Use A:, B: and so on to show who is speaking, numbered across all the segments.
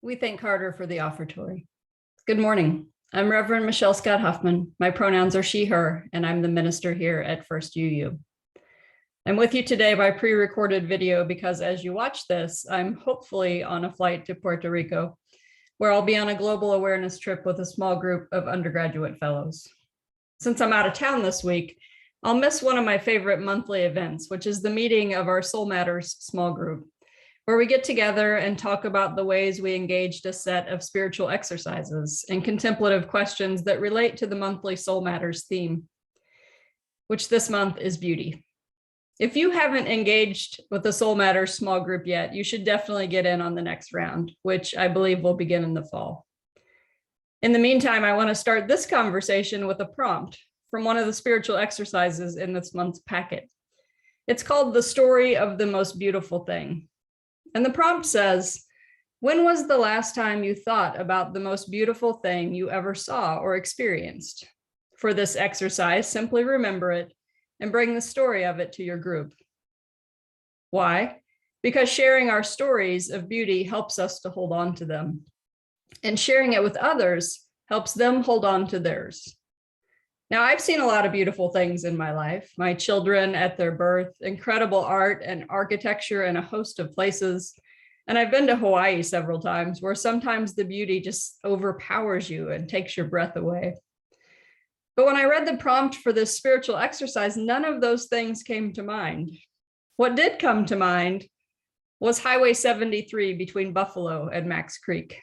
A: We thank Carter for the offertory. Good morning. I'm Reverend Michelle Scott-Huffman. My pronouns are she, her, and I'm the minister here at First UU. I'm with you today by pre-recorded video because as you watch this, I'm hopefully on a flight to Puerto Rico, where I'll be on a global awareness trip with a small group of undergraduate fellows. Since I'm out of town this week, I'll miss one of my favorite monthly events, which is the meeting of our Soul Matters small group, where we get together and talk about the ways we engaged a set of spiritual exercises and contemplative questions that relate to the monthly Soul Matters theme, which this month is beauty. If you haven't engaged with the Soul Matters small group yet, you should definitely get in on the next round, which I believe will begin in the fall. In the meantime, I want to start this conversation with a prompt from one of the spiritual exercises in this month's packet. It's called The Story of the Most Beautiful Thing. And the prompt says, when was the last time you thought about the most beautiful thing you ever saw or experienced? For this exercise, simply remember it and bring the story of it to your group. Why? Because sharing our stories of beauty helps us to hold on to them. And sharing it with others helps them hold on to theirs. Now, I've seen a lot of beautiful things in my life. My children at their birth, incredible art and architecture in a host of places. And I've been to Hawaii several times where sometimes the beauty just overpowers you and takes your breath away. But when I read the prompt for this spiritual exercise, none of those things came to mind. What did come to mind was Highway 73 between Buffalo and Max Creek.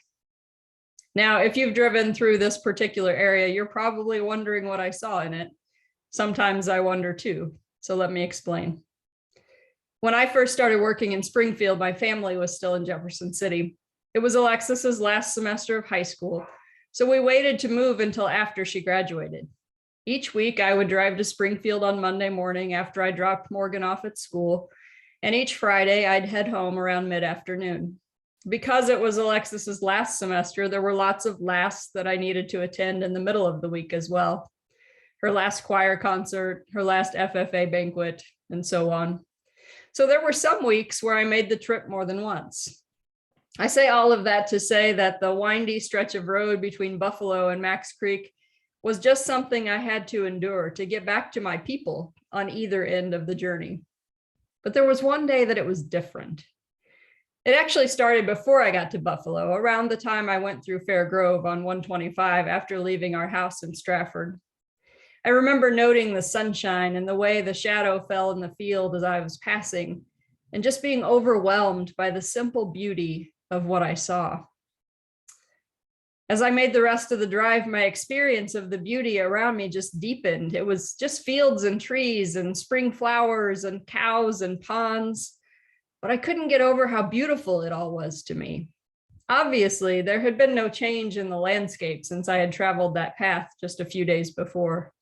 A: Now, if you've driven through this particular area, you're probably wondering what I saw in it. Sometimes I wonder too, so let me explain. When I first started working in Springfield, my family was still in Jefferson City. It was Alexis's last semester of high school, so we waited to move until after she graduated. Each week, I would drive to Springfield on Monday morning after I dropped Morgan off at school, and each Friday, I'd head home around mid-afternoon. Because it was Alexis's last semester, there were lots of lasts that I needed to attend in the middle of the week as well. Her last choir concert, her last FFA banquet, and so on. So there were some weeks where I made the trip more than once. I say all of that to say that the windy stretch of road between Buffalo and Max Creek was just something I had to endure to get back to my people on either end of the journey. But there was one day that it was different. It actually started before I got to Buffalo, around the time I went through Fair Grove on 125 after leaving our house in Stratford. I remember noting the sunshine and the way the shadow fell in the field as I was passing, and just being overwhelmed by the simple beauty of what I saw. As I made the rest of the drive, my experience of the beauty around me just deepened. It was just fields and trees and spring flowers and cows and ponds. But I couldn't get over how beautiful it all was to me. Obviously, there had been no change in the landscape since I had traveled that path just a few days before.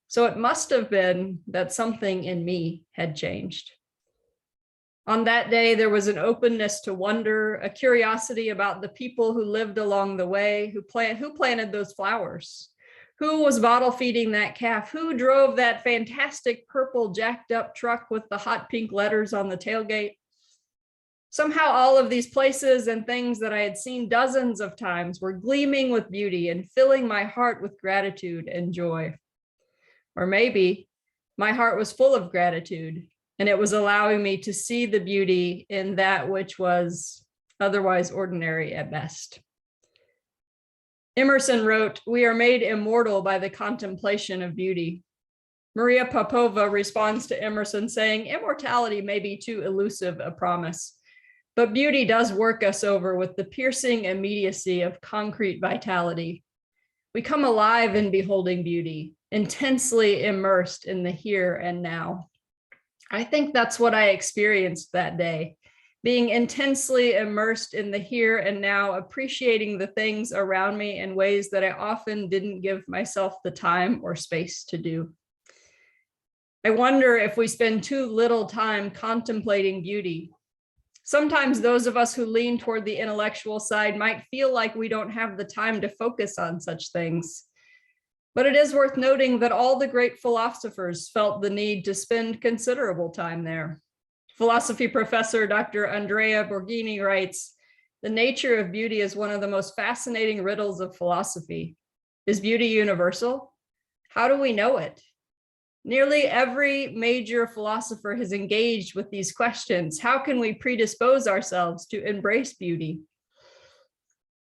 A: So it must have been that something in me had changed. On that day, there was an openness to wonder, a curiosity about the people who lived along the way, who planted those flowers, who was bottle feeding that calf, who drove that fantastic purple jacked up truck with the hot pink letters on the tailgate. Somehow all of these places and things that I had seen dozens of times were gleaming with beauty and filling my heart with gratitude and joy. Or maybe my heart was full of gratitude and it was allowing me to see the beauty in that which was otherwise ordinary at best. Emerson wrote, "We are made immortal by the contemplation of beauty." Maria Popova responds to Emerson saying, "Immortality may be too elusive a promise, but beauty does work us over with the piercing immediacy of concrete vitality. We come alive in beholding beauty, intensely immersed in the here and now." I think that's what I experienced that day, being intensely immersed in the here and now, appreciating the things around me in ways that I often didn't give myself the time or space to do. I wonder if we spend too little time contemplating beauty. Sometimes those of us who lean toward the intellectual side might feel like we don't have the time to focus on such things. But it is worth noting that all the great philosophers felt the need to spend considerable time there. Philosophy professor Dr. Andrea Borghini writes, the nature of beauty is one of the most fascinating riddles of philosophy. Is beauty universal? How do we know it? Nearly every major philosopher has engaged with these questions. How can we predispose ourselves to embrace beauty?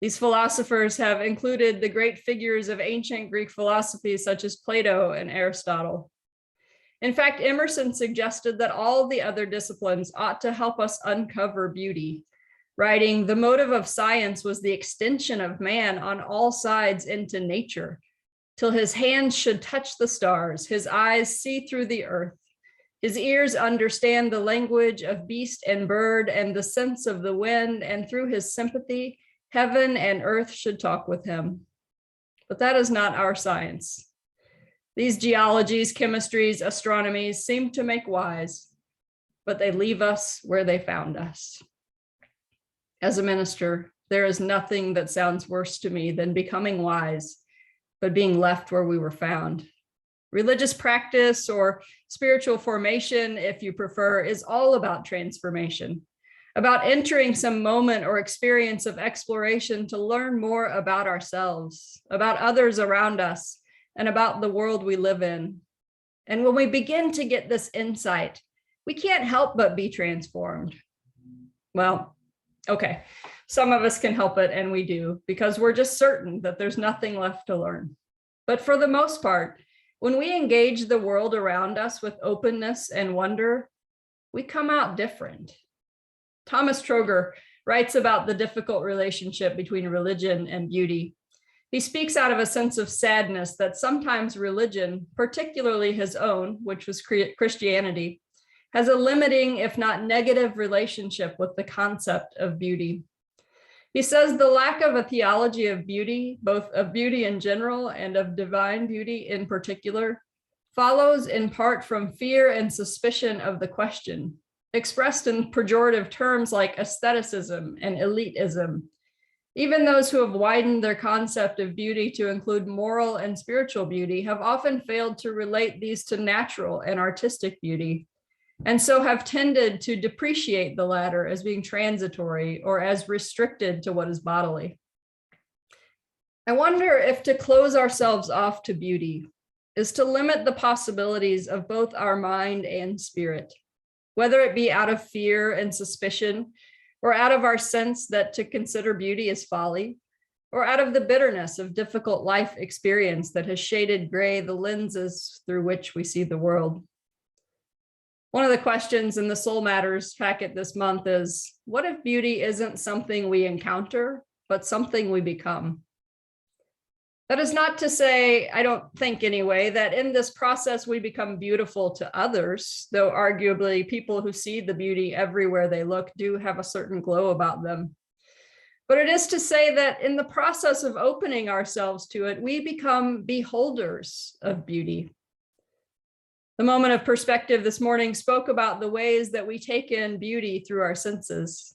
A: These philosophers have included the great figures of ancient Greek philosophy, such as Plato and Aristotle. In fact, Emerson suggested that all the other disciplines ought to help us uncover beauty, writing, "The motive of science was the extension of man on all sides into nature, till his hands should touch the stars, his eyes see through the earth, his ears understand the language of beast and bird and the sense of the wind, and through his sympathy, heaven and earth should talk with him." But that is not our science. These geologies, chemistries, astronomies seem to make wise, but they leave us where they found us. As a minister, there is nothing that sounds worse to me than becoming wise, but being left where we were found. Religious practice, or spiritual formation, if you prefer, is all about transformation, about entering some moment or experience of exploration to learn more about ourselves, about others around us, and about the world we live in. And when we begin to get this insight, we can't help but be transformed. Well, okay, some of us can help it, and we do, because we're just certain that there's nothing left to learn. But for the most part, when we engage the world around us with openness and wonder, we come out different. Thomas Troger writes about the difficult relationship between religion and beauty. He speaks out of a sense of sadness that sometimes religion, particularly his own, which was Christianity, has a limiting, if not negative, relationship with the concept of beauty. He says the lack of a theology of beauty, both of beauty in general and of divine beauty in particular, follows in part from fear and suspicion of the question, expressed in pejorative terms like aestheticism and elitism. Even those who have widened their concept of beauty to include moral and spiritual beauty have often failed to relate these to natural and artistic beauty, and so have tended to depreciate the latter as being transitory or as restricted to what is bodily. I wonder if to close ourselves off to beauty is to limit the possibilities of both our mind and spirit, whether it be out of fear and suspicion, or out of our sense that to consider beauty is folly, or out of the bitterness of difficult life experience that has shaded gray the lenses through which we see the world. One of the questions in the Soul Matters packet this month is, what if beauty isn't something we encounter, but something we become? That is not to say, I don't think anyway, that in this process we become beautiful to others, though arguably people who see the beauty everywhere they look do have a certain glow about them. But it is to say that in the process of opening ourselves to it, we become beholders of beauty. The moment of perspective this morning spoke about the ways that we take in beauty through our senses.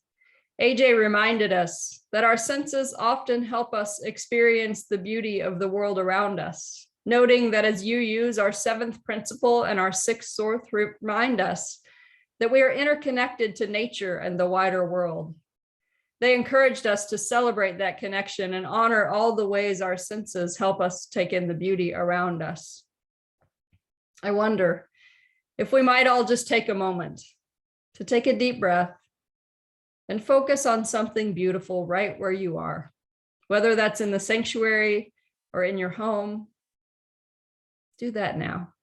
A: AJ reminded us that our senses often help us experience the beauty of the world around us, noting that as you use our seventh principle and our sixth source remind us that we are interconnected to nature and the wider world. They encouraged us to celebrate that connection and honor all the ways our senses help us take in the beauty around us. I wonder if we might all just take a moment to take a deep breath and focus on something beautiful right where you are, whether that's in the sanctuary or in your home. Do that now.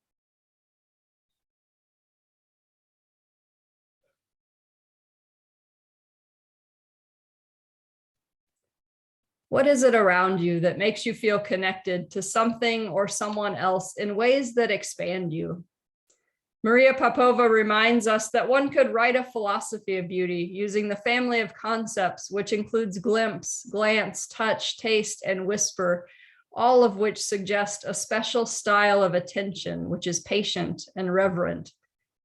A: What is it around you that makes you feel connected to something or someone else in ways that expand you? Maria Popova reminds us that one could write a philosophy of beauty using the family of concepts, which includes glimpse, glance, touch, taste, and whisper, all of which suggest a special style of attention, which is patient and reverent,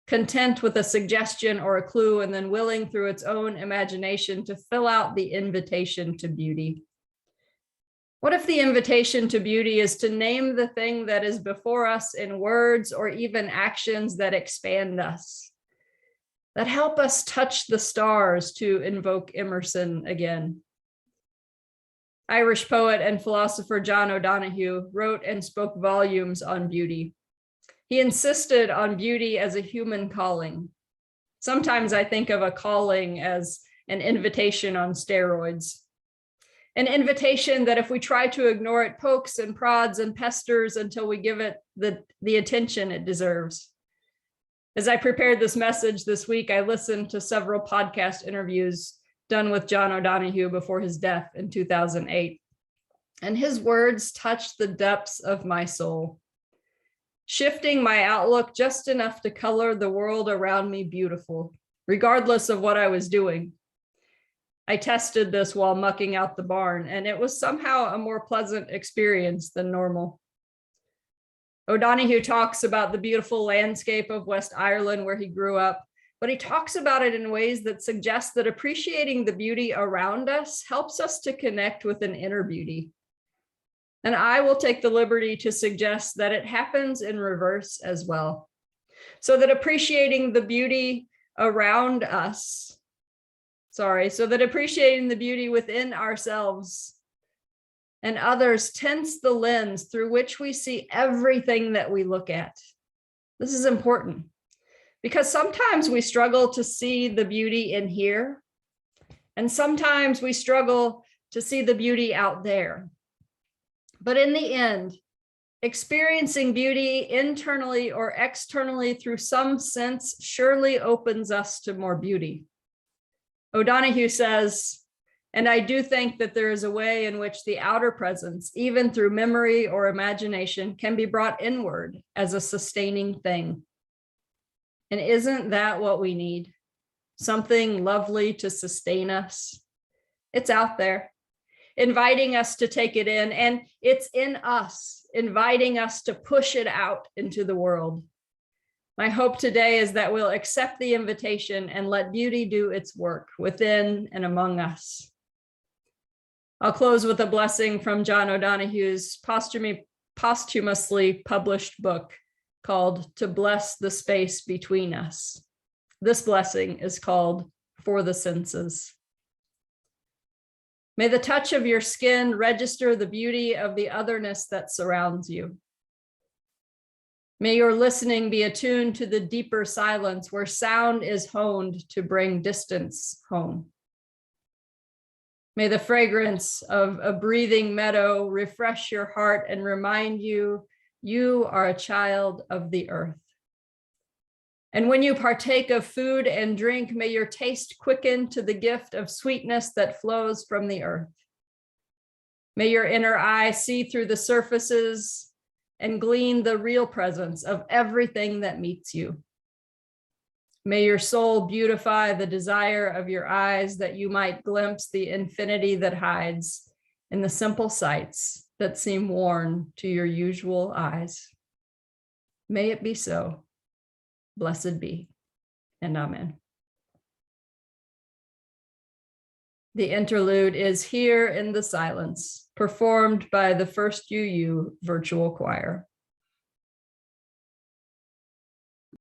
A: content with a suggestion or a clue, and then willing through its own imagination to fill out the invitation to beauty. What if the invitation to beauty is to name the thing that is before us in words or even actions that expand us? that help us touch the stars, to invoke Emerson again. Irish poet and philosopher John O'Donohue wrote and spoke volumes on beauty. He insisted on beauty as a human calling. Sometimes I think of a calling as an invitation on steroids. An invitation that if we try to ignore it, pokes and prods and pesters until we give it the attention it deserves. As I prepared this message this week, I listened to several podcast interviews done with John O'Donohue before his death in 2008. And his words touched the depths of my soul, shifting my outlook just enough to color the world around me beautiful, regardless of what I was doing. I tested this while mucking out the barn, and it was somehow a more pleasant experience than normal. O'Donohue talks about the beautiful landscape of West Ireland where he grew up, but he talks about it in ways that suggest that appreciating the beauty around us helps us to connect with an inner beauty. And I will take the liberty to suggest that it happens in reverse as well. So that appreciating the beauty around us, so that appreciating the beauty within ourselves and others tints the lens through which we see everything that we look at. This is important because sometimes we struggle to see the beauty in here, and sometimes we struggle to see the beauty out there. But in the end, experiencing beauty internally or externally through some sense surely opens us to more beauty. O'Donohue says, and I do think that there is a way in which the outer presence, even through memory or imagination, can be brought inward as a sustaining thing. And isn't that what we need? Something lovely to sustain us. It's out there, inviting us to take it in, and it's in us, inviting us to push it out into the world. My hope today is that we'll accept the invitation and let beauty do its work within and among us. I'll close with a blessing from John O'Donohue's posthumously published book called To Bless the Space Between Us. This blessing is called For the Senses. May the touch of your skin register the beauty of the otherness that surrounds you. May your listening be attuned to the deeper silence where sound is honed to bring distance home. May the fragrance of a breathing meadow refresh your heart and remind you, you are a child of the earth. And when you partake of food and drink, may your taste quicken to the gift of sweetness that flows from the earth. May your inner eye see through the surfaces and glean the real presence of everything that meets you. May your soul beautify the desire of your eyes that you might glimpse the infinity that hides in the simple sights that seem worn to your usual eyes. May it be so. Blessed be, and amen. The interlude is Here in the Silence, performed by the First UU Virtual Choir.